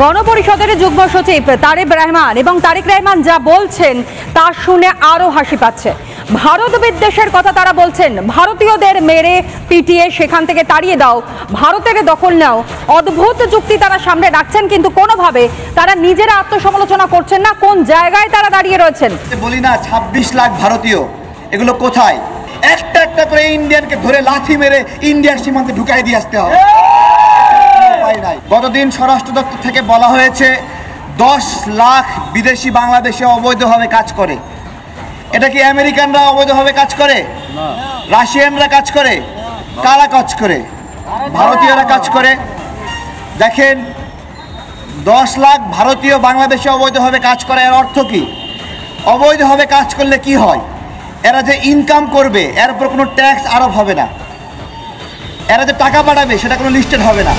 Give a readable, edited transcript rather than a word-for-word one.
গণপরিষদের যুগ্ম সচিব তারেক রহমান এবং তারেক রহমান যা বলছেন তা শুনে আরো হাসি পাচ্ছে। ভারত বিদ্বেষের কথা তারা বলছেন, ভারতীয়দের মেরে পিটিয়ে সেখান থেকে তাড়িয়ে দাও, ভারতের দখল নাও, অদ্ভুত যুক্তি তারা সামনে রাখছেন, কিন্তু কোনোভাবে তারা নিজেরা আত্মসমালোচনা করছেন না। কোন জায়গায় তারা দাঁড়িয়ে রয়েছেন? বলি না 26 লাখ ভারতীয়, এগুলো কোথায়? একটা একটা করে ইন্ডিয়ানকে ধরে লাথি মেরে ইন্ডিয়ার সীমান্তে ঢুকাই দিয়ে আসতে হবে। গতদিন স্বরাষ্ট্র দপ্তর থেকে বলা হয়েছে 10 লাখ বিদেশি বাংলাদেশে অবৈধভাবে কাজ করে। এটা কি আমেরিকানরা অবৈধভাবে কাজ করে? রাশিয়ানরা কাজ করে? কারা কাজ করে? ভারতীয়রা কাজ করে। দেখেন, 10 লাখ ভারতীয় বাংলাদেশে অবৈধভাবে কাজ করে, এর অর্থ কি? অবৈধভাবে কাজ করলে কি হয়? এরা যে ইনকাম করবে এর উপর কোনো ট্যাক্স আরোপ হবে না, এরা যে টাকা পাঠাবে সেটা কোনো লিস্টেড হবে না।